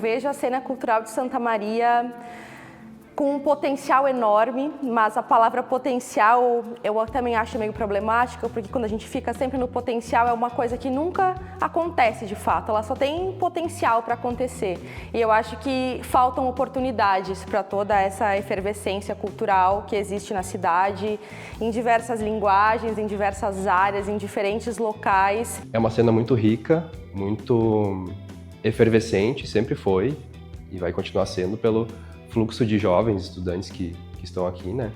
vejo a cena cultural de Santa Maria com um potencial enorme, mas a palavra potencial eu também acho meio problemática, porque quando a gente fica sempre no potencial é uma coisa que nunca acontece de fato, ela só tem potencial para acontecer. E eu acho que faltam oportunidades para toda essa efervescência cultural que existe na cidade, em diversas linguagens, em diversas áreas, em diferentes locais. É uma cena muito rica, muito efervescente, sempre foi e vai continuar sendo pelo fluxo de jovens estudantes que estão aqui, né?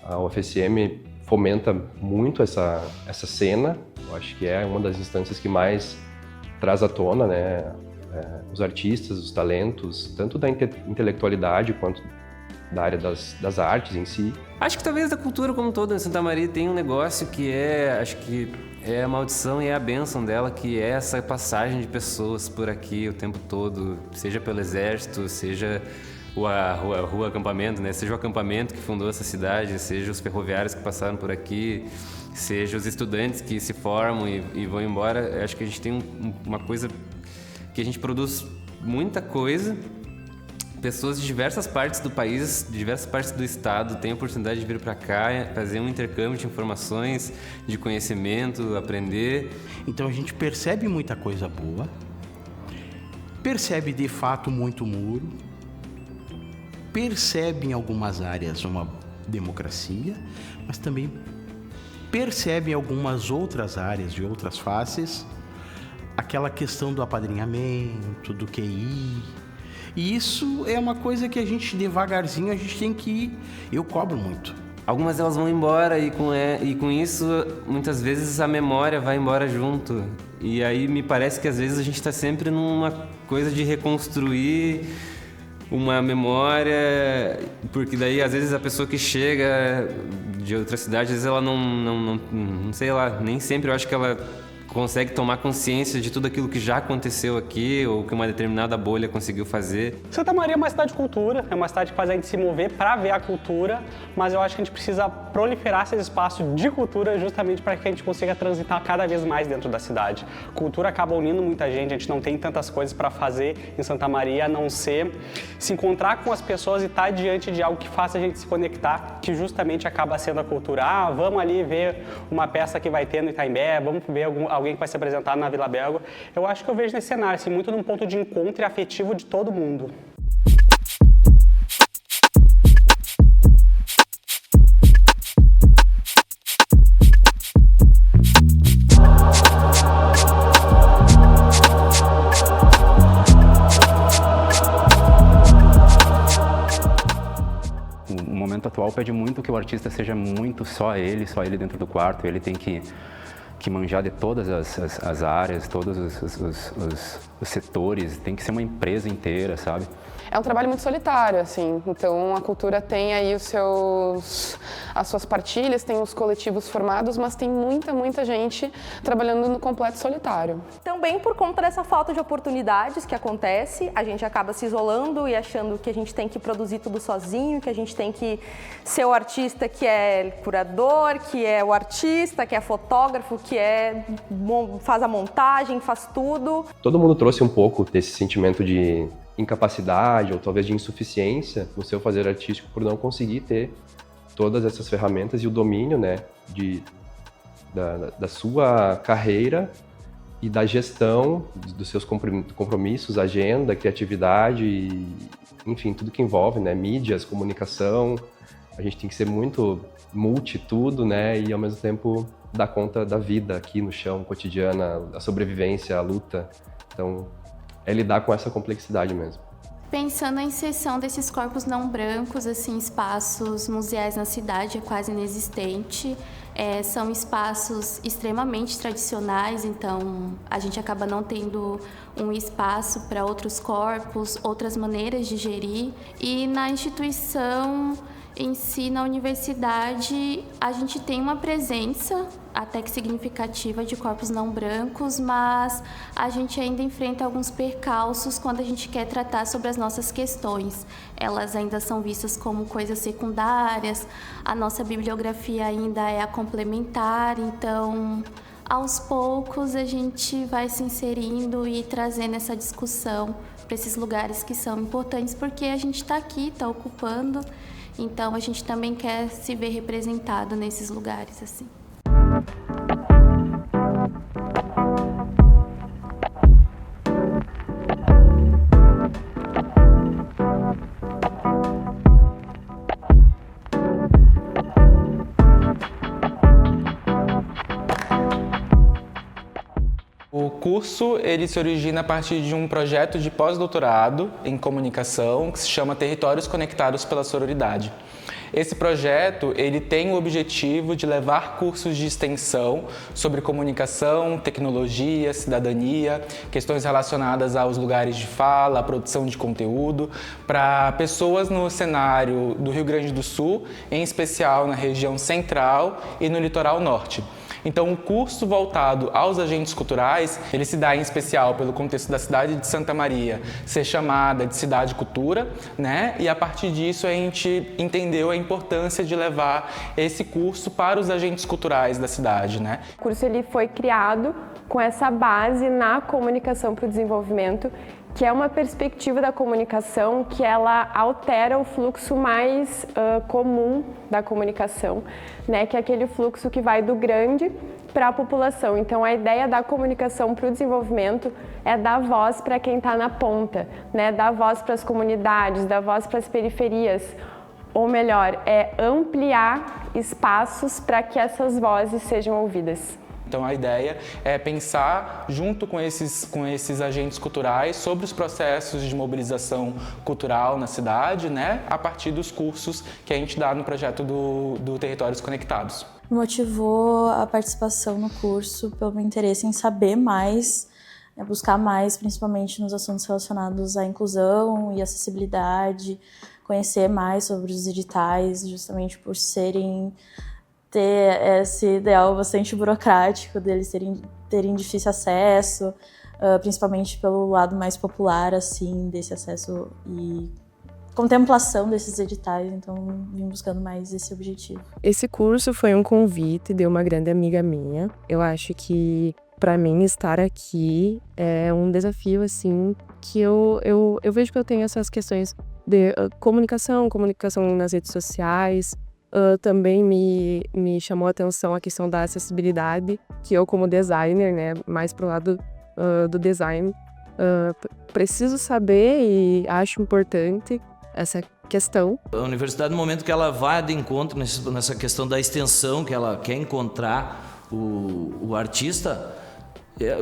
A UFSM fomenta muito essa cena, eu acho que é uma das instâncias que mais traz à tona, né? Os artistas, os talentos, tanto da intelectualidade quanto da área das artes em si. Acho que talvez da cultura como um todo em Santa Maria tem um negócio que acho que é a maldição e é a bênção dela, que é essa passagem de pessoas por aqui o tempo todo, seja pelo exército, seja a rua acampamento, né? Seja o acampamento que fundou essa cidade, seja os ferroviários que passaram por aqui, seja os estudantes que se formam e vão embora. Acho que a gente tem uma coisa que a gente produz muita coisa. Pessoas de diversas partes do país, de diversas partes do estado têm a oportunidade de vir para cá, fazer um intercâmbio de informações, de conhecimento, aprender. Então a gente percebe muita coisa boa, percebe de fato muito muro, percebe em algumas áreas uma democracia, mas também percebe em algumas outras áreas, de outras faces, aquela questão do apadrinhamento, do QI. E isso é uma coisa que a gente, devagarzinho, a gente tem que ir. Eu cobro muito. Algumas delas vão embora e com isso, muitas vezes a memória vai embora junto. E aí me parece que às vezes a gente está sempre numa coisa de reconstruir uma memória, porque daí às vezes a pessoa que chega de outra cidade, às vezes ela não sei lá, nem sempre eu acho que ela consegue tomar consciência de tudo aquilo que já aconteceu aqui ou que uma determinada bolha conseguiu fazer. Santa Maria é uma cidade de cultura, é uma cidade que faz a gente se mover para ver a cultura, mas eu acho que a gente precisa proliferar esses espaços de cultura justamente para que a gente consiga transitar cada vez mais dentro da cidade. Cultura acaba unindo muita gente, a gente não tem tantas coisas para fazer em Santa Maria, a não ser se encontrar com as pessoas e estar diante de algo que faça a gente se conectar, que justamente acaba sendo a cultura. Ah, vamos ali ver uma peça que vai ter no Itaimbé, vamos ver alguém que vai se apresentar na Vila Belga. Eu acho que eu vejo nesse cenário, assim, muito num ponto de encontro e afetivo de todo mundo. O momento atual pede muito que o artista seja muito só ele dentro do quarto. Ele tem que manjar de todas as áreas, todos os setores, tem que ser uma empresa inteira, sabe? É um trabalho muito solitário, assim, então a cultura tem aí as suas partilhas, tem os coletivos formados, mas tem muita gente trabalhando no completo solitário. Também por conta dessa falta de oportunidades que acontece, a gente acaba se isolando e achando que a gente tem que produzir tudo sozinho, que a gente tem que ser o artista que é curador, que é o artista, que é fotógrafo, que faz a montagem, faz tudo. Todo mundo trouxe um pouco desse sentimento de incapacidade ou talvez de insuficiência no seu fazer artístico por não conseguir ter todas essas ferramentas e o domínio, né, da sua carreira e da gestão dos seus compromissos, agenda, criatividade, enfim, tudo que envolve, né, mídias, comunicação. A gente tem que ser muito tudo, né, e ao mesmo tempo dar conta da vida aqui no chão, cotidiana, a sobrevivência, a luta. Então, é lidar com essa complexidade mesmo. Pensando na inserção desses corpos não brancos, assim, espaços museais na cidade é quase inexistente. São espaços extremamente tradicionais, então a gente acaba não tendo um espaço para outros corpos, outras maneiras de gerir. E na instituição em si, na universidade, a gente tem uma presença até que significativa de corpos não brancos, mas a gente ainda enfrenta alguns percalços quando a gente quer tratar sobre as nossas questões. Elas ainda são vistas como coisas secundárias, a nossa bibliografia ainda é a complementar, então aos poucos a gente vai se inserindo e trazendo essa discussão para esses lugares que são importantes, porque a gente está aqui, está ocupando, então a gente também quer se ver representado nesses lugares, assim. O curso ele se origina a partir de um projeto de pós-doutorado em comunicação que se chama Territórios Conectados pela Sororidade. Esse projeto ele tem o objetivo de levar cursos de extensão sobre comunicação, tecnologia, cidadania, questões relacionadas aos lugares de fala, à produção de conteúdo, para pessoas no cenário do Rio Grande do Sul, em especial na região central e no litoral norte. Então, o curso voltado aos agentes culturais, ele se dá em especial pelo contexto da cidade de Santa Maria ser chamada de cidade cultura, né? E a partir disso a gente entendeu a importância de levar esse curso para os agentes culturais da cidade, né? O curso ele foi criado com essa base na comunicação para o desenvolvimento, que é uma perspectiva da comunicação que ela altera o fluxo mais comum da comunicação, né? Que é aquele fluxo que vai do grande para a população. Então, a ideia da comunicação para o desenvolvimento é dar voz para quem está na ponta, né? Dar voz para as comunidades, dar voz para as periferias, ou melhor, é ampliar espaços para que essas vozes sejam ouvidas. Então, a ideia é pensar, junto com esses agentes culturais, sobre os processos de mobilização cultural na cidade, né, a partir dos cursos que a gente dá no projeto do Territórios Conectados. Me motivou a participação no curso pelo meu interesse em saber mais, buscar mais, principalmente nos assuntos relacionados à inclusão e acessibilidade, conhecer mais sobre os editais, justamente por ter esse ideal bastante burocrático deles terem difícil acesso, principalmente pelo lado mais popular, assim, desse acesso e contemplação desses editais, então vim buscando mais esse objetivo. Esse curso foi um convite de uma grande amiga minha. Eu acho que, para mim, estar aqui é um desafio, assim, que eu vejo que eu tenho essas questões de comunicação nas redes sociais. Também me chamou a atenção a questão da acessibilidade, que eu, como designer, né, mais pro lado do design, preciso saber e acho importante essa questão. A universidade, no momento que ela vai de encontro nessa questão da extensão, que ela quer encontrar o artista,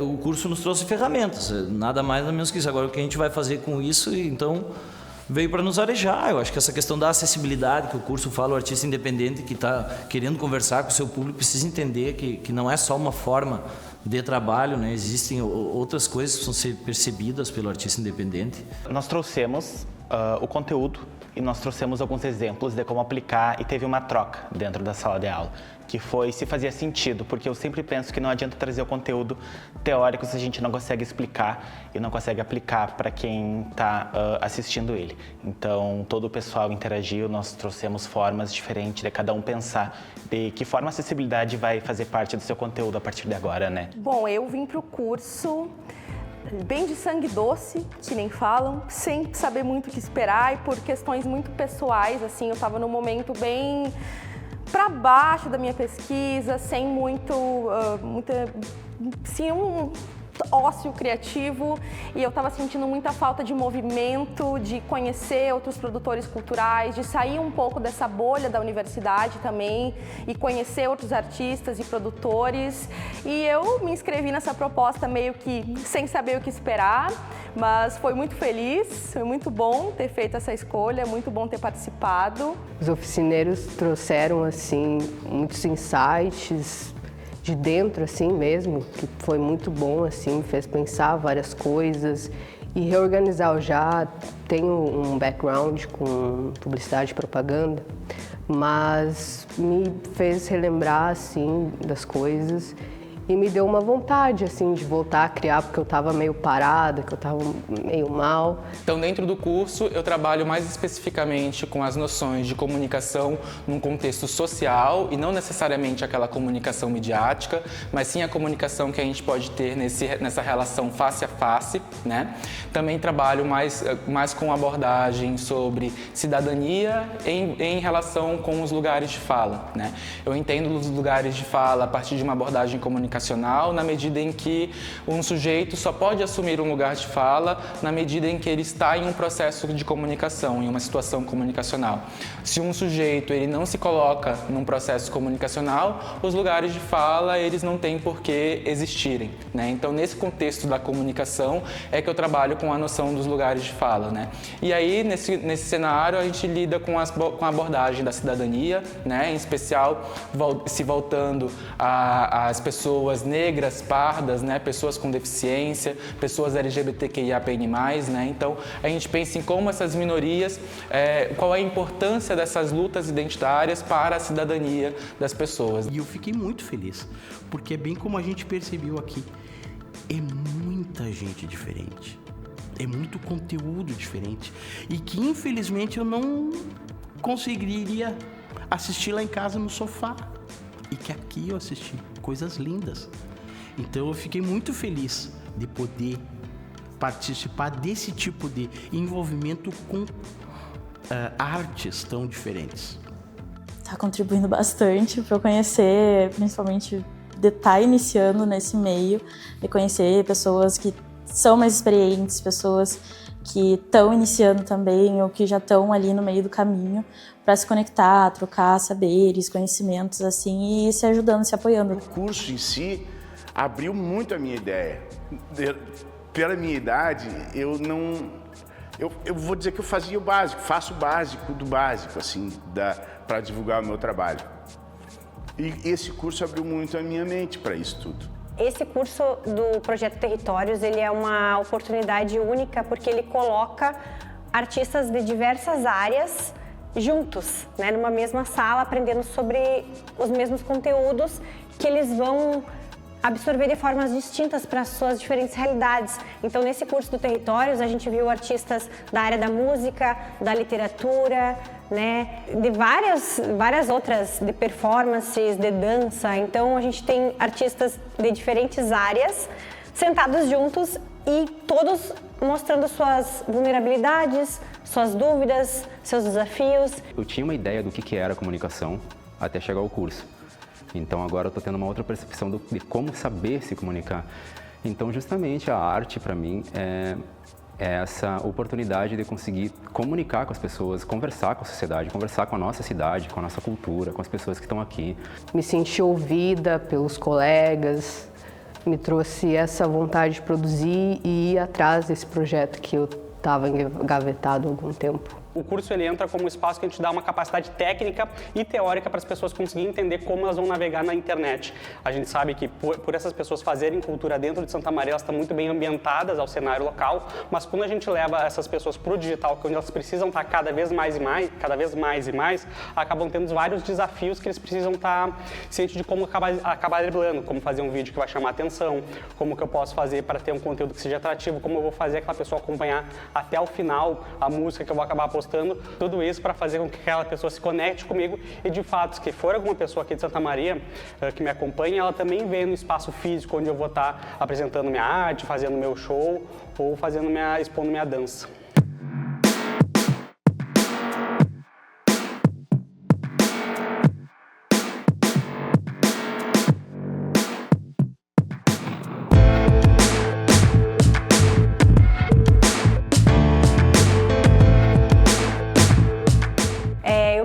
o curso nos trouxe ferramentas, nada mais nada menos que isso. Agora, o que a gente vai fazer com isso, então, veio para nos arejar. Eu acho que essa questão da acessibilidade que o curso fala, o artista independente que está querendo conversar com o seu público precisa entender que não é só uma forma de trabalho, né? Existem outras coisas que precisam ser percebidas pelo artista independente. Nós trouxemos o conteúdo e nós trouxemos alguns exemplos de como aplicar e teve uma troca dentro da sala de aula, que foi se fazia sentido, porque eu sempre penso que não adianta trazer o conteúdo teórico se a gente não consegue explicar e não consegue aplicar para quem está assistindo ele. Então, todo o pessoal interagiu, nós trouxemos formas diferentes de cada um pensar de que forma a acessibilidade vai fazer parte do seu conteúdo a partir de agora, né? Bom, eu vim para o curso bem de sangue doce, que nem falam, sem saber muito o que esperar e por questões muito pessoais, assim, eu estava num momento bem para baixo da minha pesquisa, sem sim, um ócio criativo, e eu estava sentindo muita falta de movimento, de conhecer outros produtores culturais, de sair um pouco dessa bolha da universidade também e conhecer outros artistas e produtores. E eu me inscrevi nessa proposta meio que sem saber o que esperar, mas foi muito feliz, foi muito bom ter feito essa escolha, muito bom ter participado. Os oficineiros trouxeram, assim, muitos insights de dentro, assim mesmo, que foi muito bom, assim, me fez pensar várias coisas e reorganizar. Eu já tenho um background com publicidade e propaganda, mas me fez relembrar, assim, das coisas E me deu uma vontade, assim, de voltar a criar, porque eu estava meio parada, que eu estava meio mal. Então, dentro do curso, eu trabalho mais especificamente com as noções de comunicação num contexto social e não necessariamente aquela comunicação midiática, mas sim a comunicação que a gente pode ter nessa relação face a face, né? Também trabalho mais com abordagem sobre cidadania em relação com os lugares de fala, né? Eu entendo os lugares de fala a partir de uma abordagem comunicacional, na medida em que um sujeito só pode assumir um lugar de fala na medida em que ele está em um processo de comunicação, em uma situação comunicacional. Se um sujeito ele não se coloca num processo comunicacional, os lugares de fala eles não têm por que existirem, né? Então, nesse contexto da comunicação é que eu trabalho com a noção dos lugares de fala, né? E aí, nesse cenário, a gente lida com a abordagem da cidadania, né? Em especial, se voltando às pessoas negras, pardas, né? Pessoas com deficiência, pessoas LGBTQIAPN+, né? Então, a gente pensa em como essas minorias, qual é a importância dessas lutas identitárias para a cidadania das pessoas. E eu fiquei muito feliz, porque é bem como a gente percebeu aqui, é muita gente diferente, é muito conteúdo diferente, e que infelizmente eu não conseguiria assistir lá em casa no sofá, e que aqui eu assisti coisas lindas. Então eu fiquei muito feliz de poder participar desse tipo de envolvimento com artes tão diferentes. Está contribuindo bastante para eu conhecer, principalmente de estar iniciando nesse meio, de conhecer pessoas que são mais experientes, pessoas que estão iniciando também ou que já estão ali no meio do caminho para se conectar, trocar saberes, conhecimentos assim e se ajudando, se apoiando. O curso em si abriu muito a minha ideia. Pela minha idade, eu vou dizer que eu fazia o básico, faço o básico do básico, assim, para divulgar o meu trabalho. E esse curso abriu muito a minha mente para isso tudo. Esse curso do Projeto Territórios, ele é uma oportunidade única porque ele coloca artistas de diversas áreas juntos, né, numa mesma sala, aprendendo sobre os mesmos conteúdos que eles vão absorver de formas distintas para as suas diferentes realidades. Então, nesse curso do Territórios, a gente viu artistas da área da música, da literatura, né, de várias outras, de performances, de dança. Então, a gente tem artistas de diferentes áreas sentados juntos e todos mostrando suas vulnerabilidades, suas dúvidas, seus desafios. Eu tinha uma ideia do que era comunicação até chegar ao curso. Então agora eu estou tendo uma outra percepção de como saber se comunicar. Então justamente a arte para mim é essa oportunidade de conseguir comunicar com as pessoas, conversar com a sociedade, conversar com a nossa cidade, com a nossa cultura, com as pessoas que estão aqui. Me senti ouvida pelos colegas, me trouxe essa vontade de produzir e ir atrás desse projeto que eu estava engavetado há algum tempo. O curso ele entra como um espaço que a gente dá uma capacidade técnica e teórica para as pessoas conseguirem entender como elas vão navegar na internet. A gente sabe que por essas pessoas fazerem cultura dentro de Santa Maria, elas estão muito bem ambientadas ao cenário local, mas quando a gente leva essas pessoas para o digital, onde elas precisam estar cada vez mais e mais, acabam tendo vários desafios que eles precisam estar cientes de como acabar driblando, como fazer um vídeo que vai chamar atenção, como que eu posso fazer para ter um conteúdo que seja atrativo, como eu vou fazer aquela pessoa acompanhar até o final a música que eu vou acabar postando, tudo isso para fazer com que aquela pessoa se conecte comigo e, de fato, se for alguma pessoa aqui de Santa Maria que me acompanha, ela também vê no espaço físico onde eu vou estar apresentando minha arte, fazendo meu show ou expondo minha dança.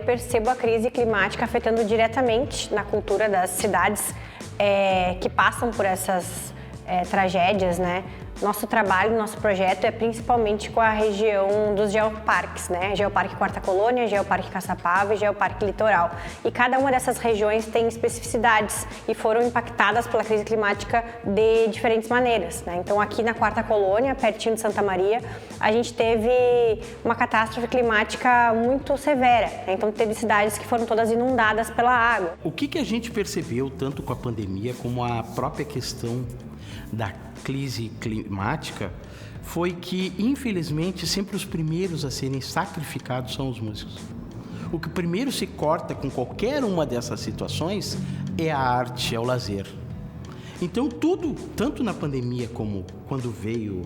Percebo a crise climática afetando diretamente na cultura das cidades que passam por essas tragédias, né? Nosso trabalho, nosso projeto é principalmente com a região dos geoparques, né? Geoparque Quarta Colônia, Geoparque Caçapava e Geoparque Litoral. E cada uma dessas regiões tem especificidades e foram impactadas pela crise climática de diferentes maneiras, né? Então aqui na Quarta Colônia, pertinho de Santa Maria, a gente teve uma catástrofe climática muito severa, né? Então teve cidades que foram todas inundadas pela água. O que a gente percebeu tanto com a pandemia como a própria questão da crise climática foi que, infelizmente, sempre os primeiros a serem sacrificados são os músicos. O que primeiro se corta com qualquer uma dessas situações é a arte, é o lazer. Então tudo, tanto na pandemia como quando veio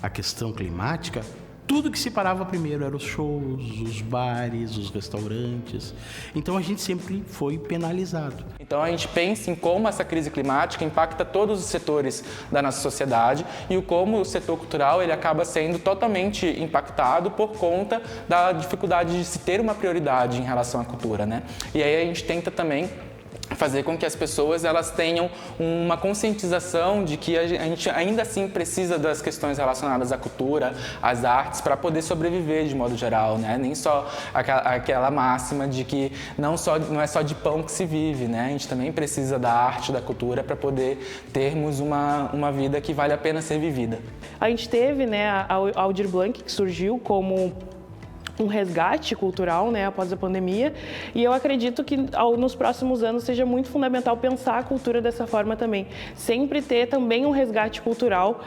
a questão climática, tudo que se parava primeiro eram os shows, os bares, os restaurantes. Então a gente sempre foi penalizado. Então a gente pensa em como essa crise climática impacta todos os setores da nossa sociedade e como o setor cultural ele acaba sendo totalmente impactado por conta da dificuldade de se ter uma prioridade em relação à cultura, né? E aí a gente tenta também fazer com que as pessoas elas tenham uma conscientização de que a gente ainda assim precisa das questões relacionadas à cultura, às artes, para poder sobreviver de modo geral, né? Nem só aquela máxima de que não é só de pão que se vive, né? A gente também precisa da arte, da cultura para poder termos uma vida que vale a pena ser vivida. A gente teve, né, a Aldir Blanc, que surgiu como um resgate cultural, né, após a pandemia, e eu acredito que nos próximos anos seja muito fundamental pensar a cultura dessa forma também, sempre ter também um resgate cultural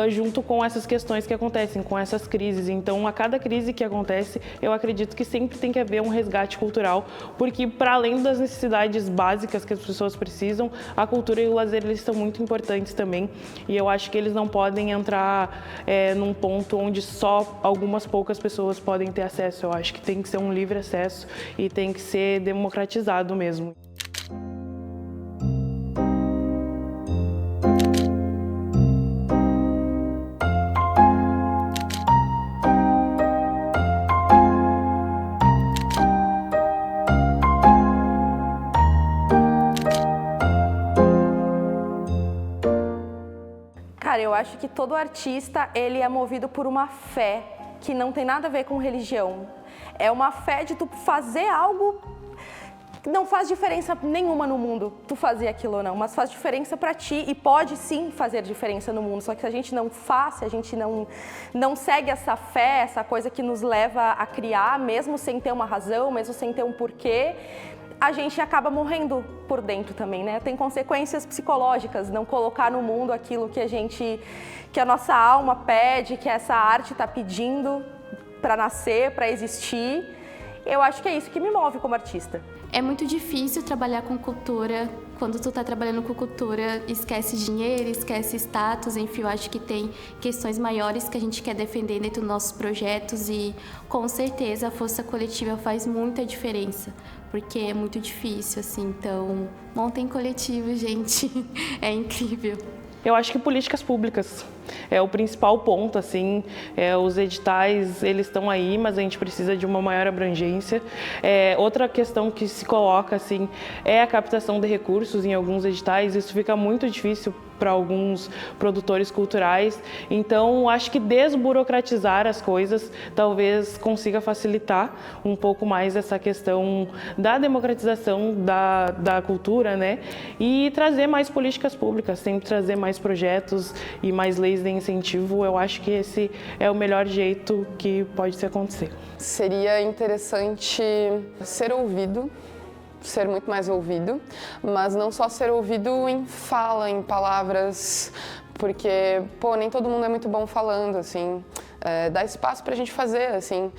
junto com essas questões que acontecem, com essas crises. Então, a cada crise que acontece, eu acredito que sempre tem que haver um resgate cultural, porque para além das necessidades básicas que as pessoas precisam, a cultura e o lazer eles são muito importantes também, e eu acho que eles não podem entrar num ponto onde só algumas poucas pessoas podem ter acesso. Eu acho que tem que ser um livre acesso e tem que ser democratizado mesmo. Cara, eu acho que todo artista, ele é movido por uma fé que não tem nada a ver com religião. É uma fé de tu fazer algo que não faz diferença nenhuma no mundo, tu fazer aquilo ou não, mas faz diferença pra ti e pode sim fazer diferença no mundo. Só que se a gente não faz, se a gente não segue essa fé, essa coisa que nos leva a criar, mesmo sem ter uma razão, mesmo sem ter um porquê, a gente acaba morrendo por dentro também, né? Tem consequências psicológicas, não colocar no mundo aquilo que a nossa alma pede, que essa arte está pedindo para nascer, para existir. Eu acho que é isso que me move como artista. É muito difícil trabalhar com cultura. Quando tu tá trabalhando com cultura, esquece dinheiro, esquece status, enfim, eu acho que tem questões maiores que a gente quer defender dentro dos nossos projetos e com certeza a força coletiva faz muita diferença, porque é muito difícil, assim, então montem coletivo, gente, é incrível. Eu acho que políticas públicas é o principal ponto, assim, os editais, eles estão aí, mas a gente precisa de uma maior abrangência. Outra questão que se coloca, assim, é a captação de recursos em alguns editais, isso fica muito difícil para alguns produtores culturais, então acho que desburocratizar as coisas talvez consiga facilitar um pouco mais essa questão da democratização da cultura, né? E trazer mais políticas públicas, sempre trazer mais projetos e mais leis de incentivo. Eu acho que esse é o melhor jeito que pode acontecer. Seria interessante ser ouvido, ser muito mais ouvido, mas não só ser ouvido em fala, em palavras, porque, nem todo mundo é muito bom falando, assim, dá espaço pra gente fazer, assim,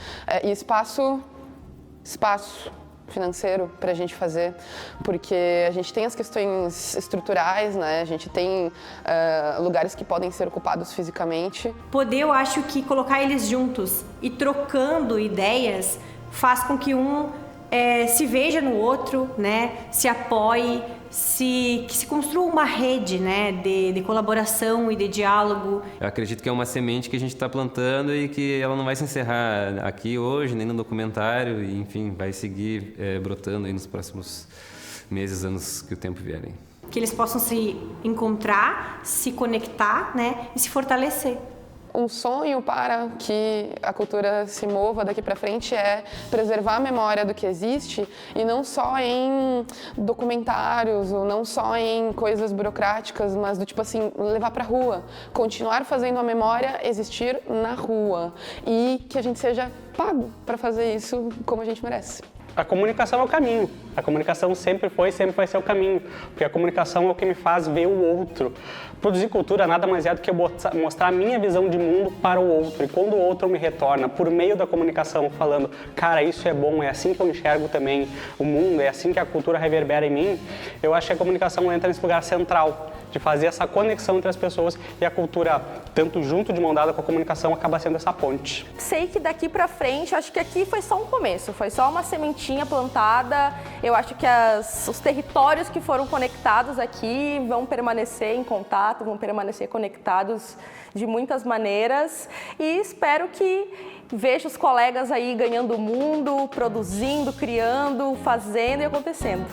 e espaço financeiro pra gente fazer, porque a gente tem as questões estruturais, né, a gente tem lugares que podem ser ocupados fisicamente. Eu acho que colocar eles juntos e trocando ideias faz com que um se veja no outro, né? Se apoie, que se construa uma rede, né? de colaboração e de diálogo. Eu acredito que é uma semente que a gente está plantando e que ela não vai se encerrar aqui hoje, nem no documentário, e, enfim, vai seguir brotando aí nos próximos meses, anos que o tempo vierem. que eles possam se encontrar, se conectar, né, e se fortalecer. Um sonho para que a cultura se mova daqui para frente é preservar a memória do que existe e não só em documentários ou não só em coisas burocráticas, mas do tipo assim, levar para a rua, continuar fazendo a memória existir na rua e que a gente seja pago para fazer isso como a gente merece. A comunicação é o caminho. A comunicação sempre foi e sempre vai ser o caminho. Porque a comunicação é o que me faz ver o outro. Produzir cultura nada mais é do que eu mostrar a minha visão de mundo para o outro. E quando o outro me retorna, por meio da comunicação, falando, cara, isso é bom, é assim que eu enxergo também o mundo, é assim que a cultura reverbera em mim, eu acho que a comunicação entra nesse lugar central, de fazer essa conexão entre as pessoas e a cultura, tanto junto de mão dada com a comunicação, acaba sendo essa ponte. Sei que daqui pra frente, acho que aqui foi só um começo, foi só uma sementinha plantada. Eu acho que os territórios que foram conectados aqui vão permanecer em contato, vão permanecer conectados de muitas maneiras e espero que veja os colegas aí ganhando o mundo, produzindo, criando, fazendo e acontecendo.